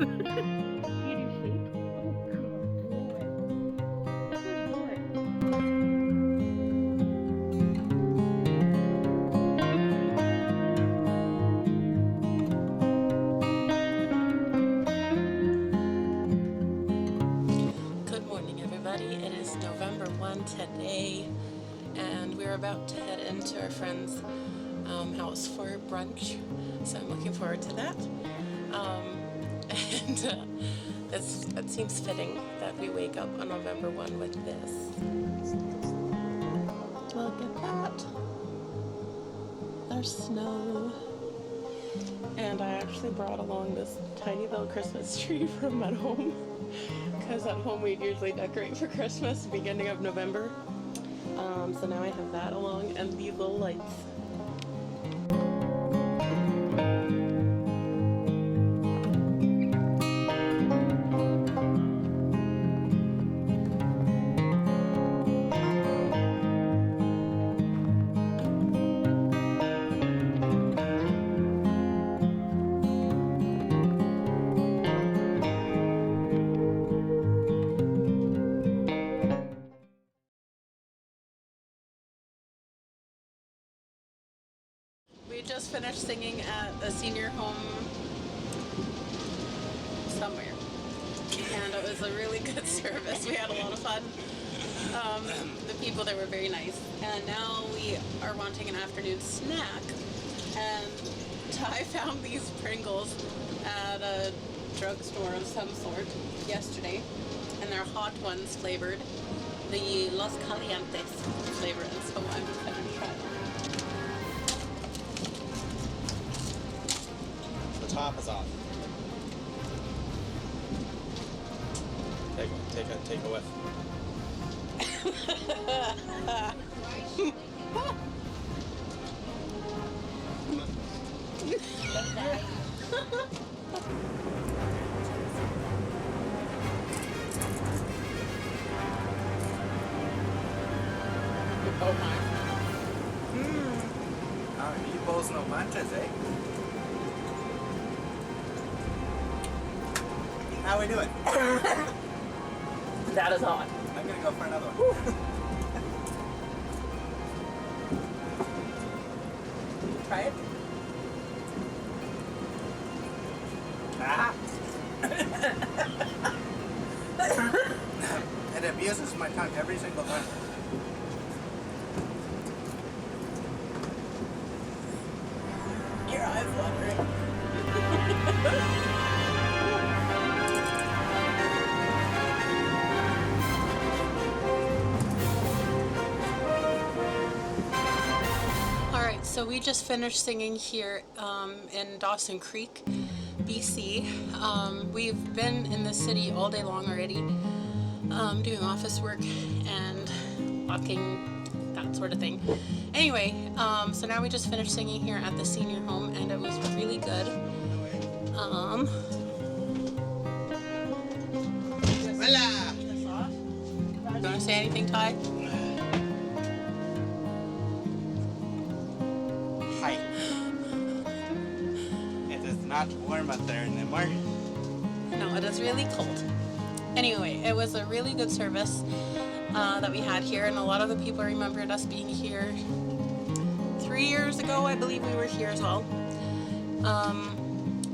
Good morning, everybody. It is November 1 today, and we're about to head into our friend's house for brunch. So I'm looking forward to that. It seems fitting that we wake up on November 1 with this. Look at that. There's snow. And I actually brought along this tiny little Christmas tree from at home. Because at home we'd usually decorate for Christmas beginning of November. So now I have that along and these little lights. We just finished singing at a senior home somewhere, and it was a really good service. We had a lot of fun. The people there were very nice, and now we are wanting an afternoon snack, and Ty found these Pringles at a drugstore of some sort yesterday, and they're hot ones flavored, the Los Calientes flavor, and so I'm excited to try them. Top is off. Take a whiff. Oh my. Oh, you both know Mochas, eh? How are we doing? That is hot. I'm gonna go for another one. Try it. Ah! It abuses my tongue every single time. Your eyes watering. So we just finished singing here in Dawson Creek, BC. We've been in the city all day long already, doing office work and walking, that sort of thing. Anyway, so now we just finished singing here at the senior home, and it was really good. Voila! You want to say anything, Ty? Hi. It is not warm out there anymore. No, it is really cold. Anyway, it was a really good service that we had here, and a lot of the people remembered us being here 3 years ago. I believe we were here as well.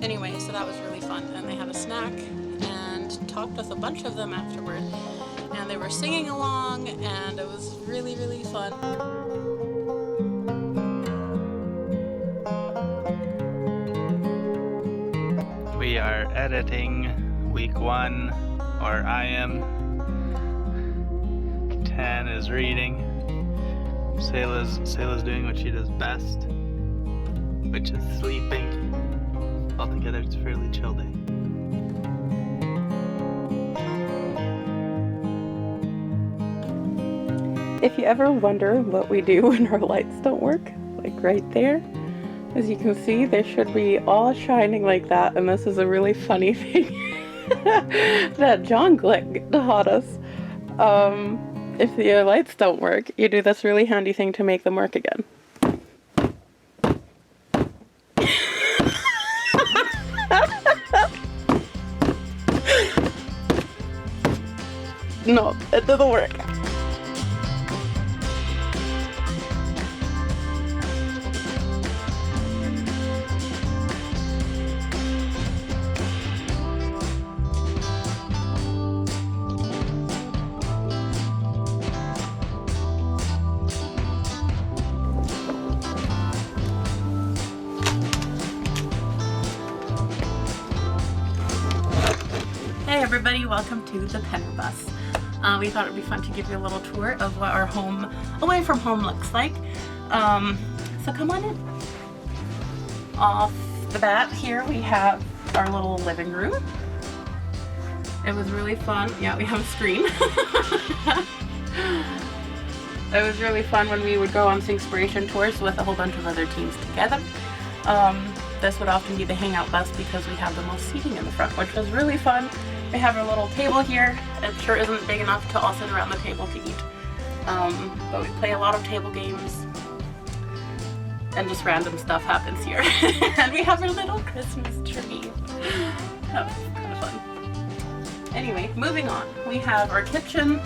Anyway, so that was really fun, and they had a snack and talked with a bunch of them afterward, and they were singing along, and it was really, really fun. We are editing week 1, or I am. Tan is reading. Sayla's doing what she does best, which is sleeping. Altogether, it's a fairly chill day. If you ever wonder what we do when our lights don't work, like right there, as you can see, they should be all shining like that, and this is a really funny thing that John Glick taught us. If your lights don't work, you do this really handy thing to make them work again. into the work. Hey everybody, welcome to the Penner Bus. We thought it would be fun to give you a little tour of what our home away from home looks like. So come on in. Off the bat here we have our little living room. It was really fun. Yeah, we have a screen. It was really fun when we would go on Singspiration tours with a whole bunch of other teams together. This would often be the hangout bus because we have the most seating in the front, which was really fun. We have our little table here. It sure isn't big enough to all sit around the table to eat. But we play a lot of table games and just random stuff happens here. And we have our little Christmas tree. That was kind of fun. Anyway, moving on. We have our kitchen.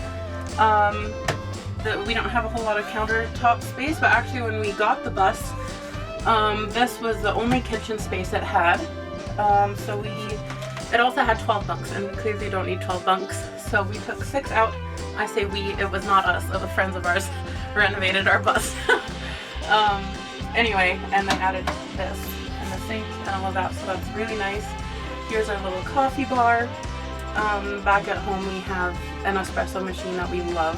We don't have a whole lot of countertop space, but actually when we got the bus, this was the only kitchen space it had. It also had 12 bunks, and we clearly don't need 12 bunks. So we took 6 out. I say we, it was not us, it was friends of ours renovated our bus. Anyway, and then added this and the sink and all of that, so that's really nice. Here's our little coffee bar. Back at home we have an espresso machine that we love,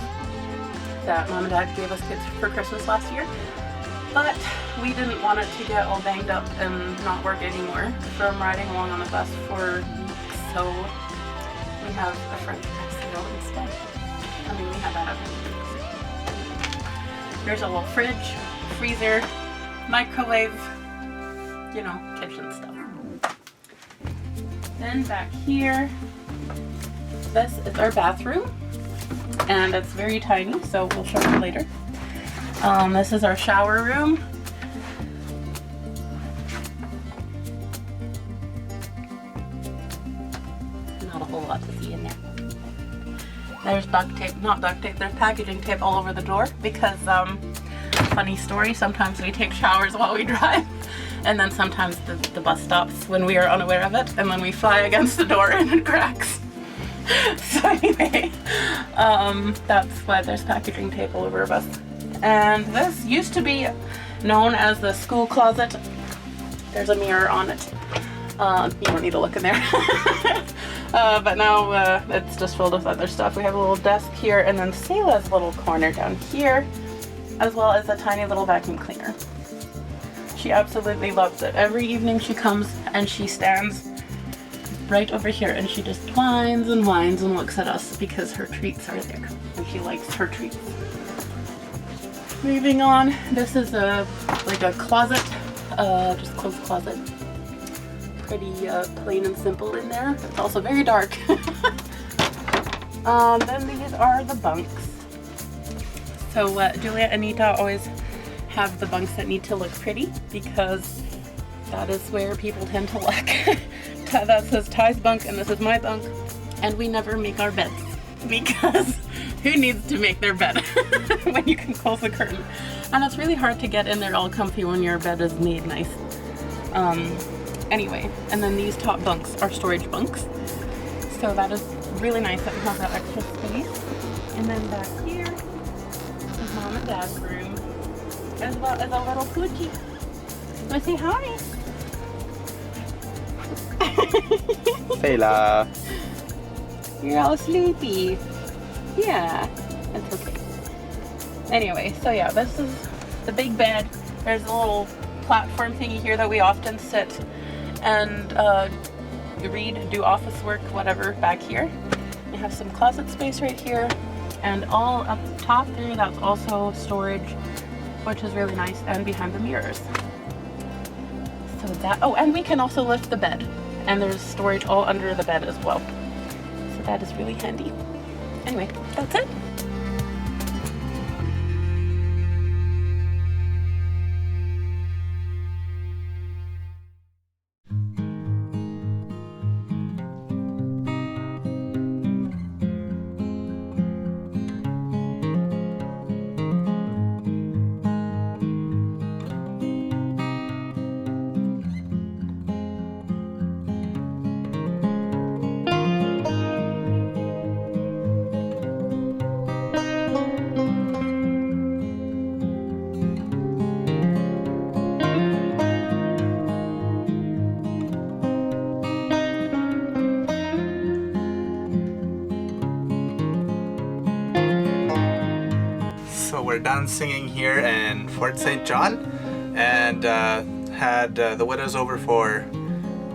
that Mom and Dad gave us kids for Christmas last year. But we didn't want it to get all banged up and not work anymore from riding along on the bus for weeks, so we have a French press instead. I mean, we have that up. There's a little fridge, freezer, microwave, you know, kitchen stuff. Then back here, this is our bathroom, and it's very tiny, so we'll show you later. This is our shower room. Not a whole lot to see in there. There's duct tape, not duct tape, there's packaging tape all over the door because, funny story, sometimes we take showers while we drive, and then sometimes the bus stops when we are unaware of it, and then we fly against the door and it cracks. So anyway, that's why there's packaging tape all over our bus. And this used to be known as the school closet. There's a mirror on it. You don't need to look in there. But now it's just filled with other stuff. We have a little desk here, and then Selah's little corner down here, as well as a tiny little vacuum cleaner. She absolutely loves it. Every evening she comes and she stands right over here and she just whines and whines and looks at us because her treats are there and she likes her treats. Moving on, this is like a closet, just closed closet. Pretty plain and simple in there. It's also very dark. Then these are the bunks. So Julia and Anita always have the bunks that need to look pretty because that is where people tend to look. That says Ty's bunk and this is my bunk, and we never make our beds because who needs to make their bed when you can close the curtain? And it's really hard to get in there all comfy when your bed is made nice. Anyway, and then these top bunks are storage bunks. So that is really nice that we have that extra space. And then back here is Mom and Dad's room, as well as a little poochie. Wanna say hi? Selah. You're all sleepy. Yeah, that's okay. Anyway, so yeah, this is the big bed. There's a little platform thingy here that we often sit and read, do office work, whatever, back here. We have some closet space right here, and all up top there, that's also storage, which is really nice, and behind the mirrors. So that, oh, and we can also lift the bed, and there's storage all under the bed as well. So that is really handy. Anyway, that's it. we're done singing here in Fort St. John, and had the widows over for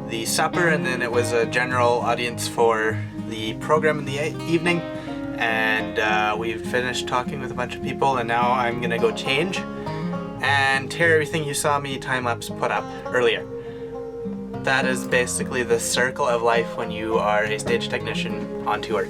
the supper, and then it was a general audience for the program in the evening. And we've finished talking with a bunch of people, and now I'm gonna go change and tear everything you saw me time-lapse put up earlier. That is basically the circle of life when you are a stage technician on tour.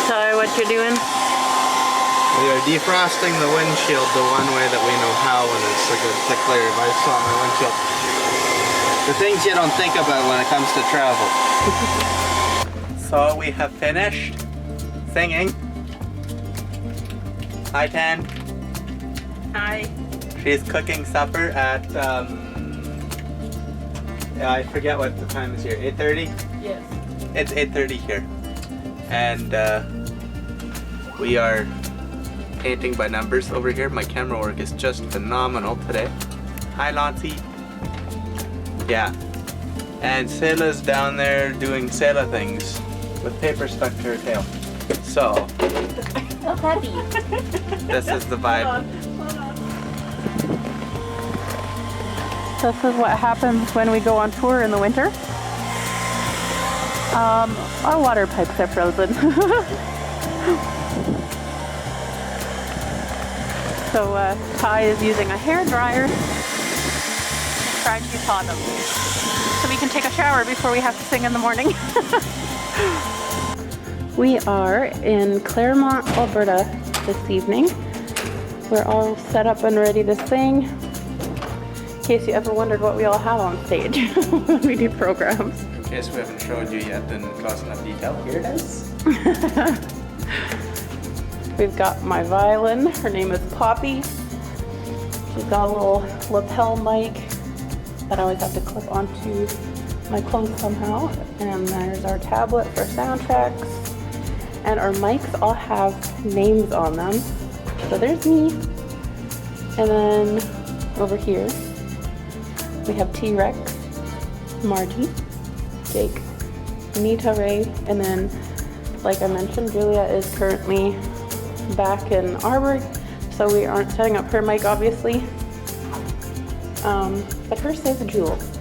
Sorry, what you're doing? We are defrosting the windshield the one way that we know how, when it's a good thick layer of ice on my windshield. The things you don't think about when it comes to travel. So we have finished singing. Hi, Tan. Hi. She's cooking supper at, I forget what the time is here, 8:30? Yes. It's 8:30 here. And we are painting by numbers over here. My camera work is just phenomenal today. Hi, Lonzy. Yeah. And Sayla's down there doing Sayla things with paper stuck to her tail. So, Oh, puppy. this is the vibe. This is what happens when we go on tour in the winter. Our water pipes are frozen. So Ty is using a hair dryer to try to thaw them, so we can take a shower before we have to sing in the morning. We are in Claremont, Alberta this evening. We're all set up and ready to sing. In case you ever wondered what we all have on stage when we do programs. In case we haven't showed you yet in close enough detail, here it is. We've got my violin. Her name is Poppy. She's got a little lapel mic that I always have to clip onto my clothes somehow. And there's our tablet for sound checks. And our mics all have names on them. So there's me. And then over here, we have T-Rex, Marty, Jake, Anita Ray, and then, like I mentioned, Julia is currently back in Arborg, so we aren't setting up her mic, obviously. But hers says Jules.